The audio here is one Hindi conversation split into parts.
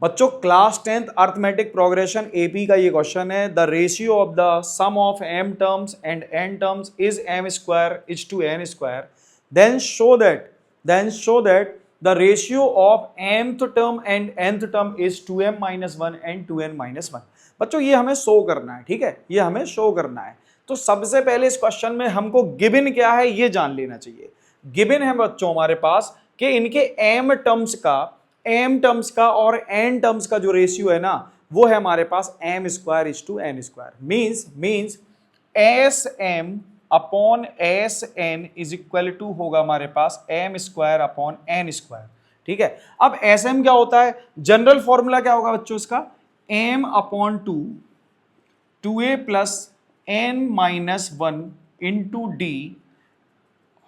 बच्चों class 10th arithmetic progression AP का ये क्वेश्चन है। The ratio of the sum of m terms and n terms is m square is to n square, then show that the ratio of mth term and nth term is 2m minus 1 and 2n minus 1। बच्चों ये हमें शो करना है, ठीक है, ये हमें शो करना है। तो सबसे पहले इस क्वेश्चन में हमको गिवन क्या है ये जान लेना चाहिए। गिवन है बच्चों हमारे पास कि इनके m टर्म्स का और n टर्म्स का जो रेशियो है ना वो है हमारे पास m square is to n square. Means S M upon S N is equal to होगा हमारे पास m square upon n square, ठीक है। अब एस एम क्या होता है, जनरल फॉर्मूला क्या होगा बच्चों इसका, m upon 2a plus n minus 1 into D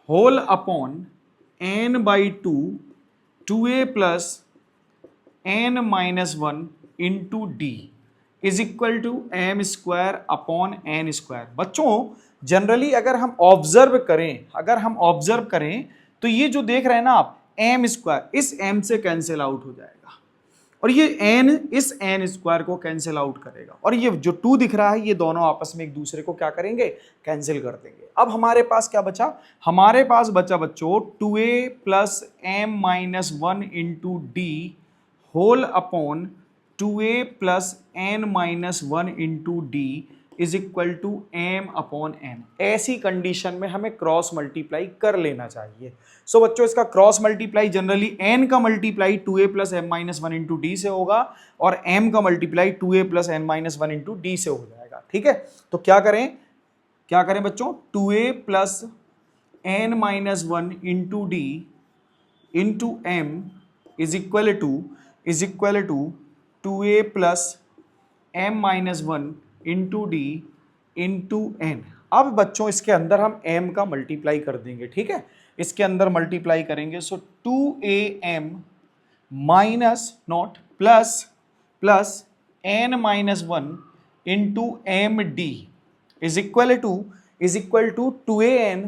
whole upon n by 2a plus n minus 1 into D is equal to m square upon n square. बच्चों जनरली अगर हम ऑब्जर्व करें तो ये जो देख रहे हैं ना आप m स्क्वायर इस m से कैंसिल आउट हो जाएगा और ये n इस n स्क्वायर को कैंसिल आउट करेगा और ये जो 2 दिख रहा है ये दोनों आपस में एक दूसरे को क्या करेंगे, कैंसिल कर देंगे। अब हमारे पास क्या बचा, हमारे पास बचा बच्चों 2a plus m minus 1 into D whole upon 2a plus n minus 1 into D is equal to m upon n। ऐसी कंडीशन में हमें क्रॉस मल्टीप्लाई कर लेना चाहिए। सो बच्चों इसका क्रॉस मल्टीप्लाई जनरली n का multiply 2a plus m minus 1 into D से होगा और m का multiply 2a plus n minus 1 into D से हो जाएगा, ठीक है। तो क्या करें बच्चों, 2a plus n minus 1 into D into m is equal to 2a plus m minus 1 into D into N. अब बच्चों इसके अंदर हम m का मल्टीप्लाई कर देंगे, ठीक है, इसके अंदर मल्टीप्लाई करेंगे। So 2am minus not plus n minus 1 into M D is equal to 2an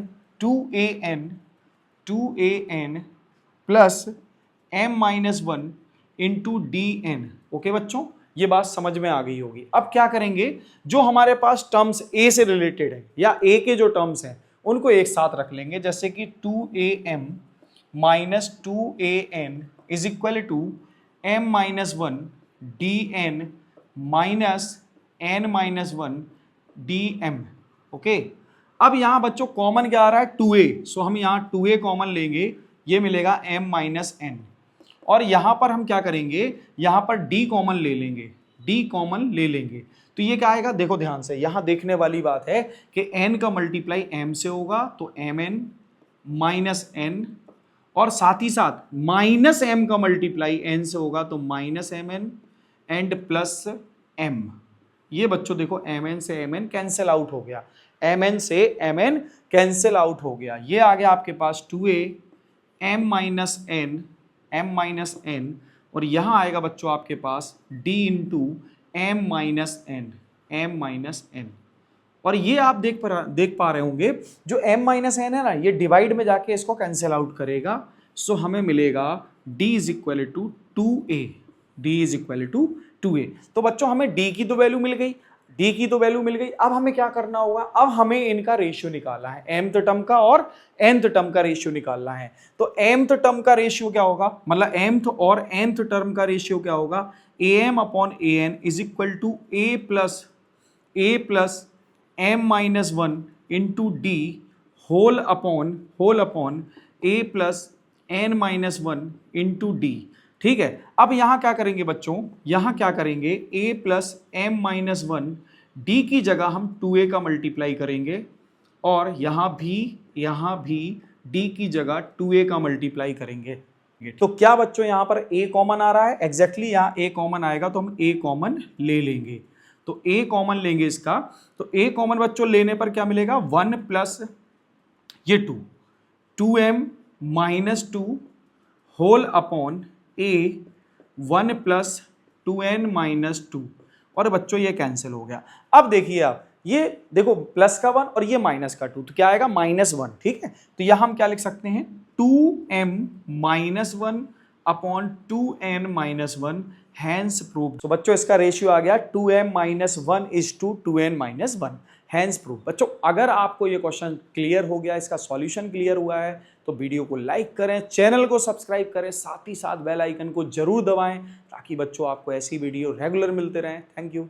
plus m minus 1 into D N. Okay बच्चों ये बात समझ में आ गई होगी। अब क्या करेंगे, जो हमारे पास टर्म्स a से रिलेटेड है या a के जो टर्म्स हैं उनको एक साथ रख लेंगे, जैसे कि 2am minus 2an is equal to m minus 1 dn minus n minus 1 dm। Okay अब यहां बच्चों कॉमन क्या आ रहा है, 2a, सो हम यहां 2a कॉमन लेंगे, ये मिलेगा m माइनस n। और यहां पर हम क्या करेंगे, यहां पर d कॉमन ले लेंगे तो ये क्या आएगा, देखो ध्यान से, यहां देखने वाली बात है कि n का मल्टीप्लाई m से होगा तो mn माइनस n और साथ ही साथ माइनस m का मल्टीप्लाई n से होगा तो minus mn and plus m। ये बच्चों देखो mn से mn कैंसिल आउट हो गया, mn से mn कैंसिल आउट हो गया। ये आ गया आपके पास 2a m माइनस n और यहां आएगा बच्चों आपके पास d into m minus n और ये आप देख पा रहे होंगे जो m माइनस n है ना ये डिवाइड में जाके इसको कैंसिल आउट करेगा। सो हमें मिलेगा d is equal to 2a। तो बच्चों हमें d की तो वैल्यू मिल गई, अब हमें क्या करना होगा, अब हमें इनका रेशियो निकालना है, mth टर्म का और nth टर्म का रेशियो निकालना है। तो mth टर्म का रेशियो क्या होगा, मतलब mth और nth टर्म का रेशियो क्या होगा, am upon an is equal to a plus m minus 1 into D whole upon a plus n minus 1 into D, ठीक है। अब यहां क्या करेंगे बच्चों, यहां क्या करेंगे, a plus m minus 1 d की जगह हम 2a का मल्टीप्लाई करेंगे और यहां भी d की जगह 2a का मल्टीप्लाई करेंगे। तो क्या बच्चों यहां पर a कॉमन आ रहा है, एग्जैक्टली यहां a कॉमन आएगा तो हम a कॉमन ले लेंगे। तो a कॉमन लेंगे इसका, तो a कॉमन बच्चों लेने पर क्या मिलेगा, 1 प्लस ये 2m minus 2 whole upon a 1 plus 2n minus 2 और बच्चों ये कैंसिल हो गया। अब देखिए आप, ये देखो प्लस का 1 और ये माइनस का 2 तो क्या आएगा, -1, ठीक है। तो यहां हम क्या लिख सकते हैं, 2m minus 1 upon 2n minus 1 hence proved. तो बच्चों इसका रेशियो आ गया 2m minus 1 is to 2n minus 1 hence proved. बच्चों अगर आपको ये क्वेश्चन क्लियर हो गया, इसका सॉल्यूशन क्लियर हुआ है, तो वीडियो को लाइक करें, चैनल को सब्सक्राइब करें, साथ ही साथ बेल आइकन को जरूर दबाएं ताकि बच्चों आपको ऐसी वीडियो रेगुलर मिलते रहें। Thank you.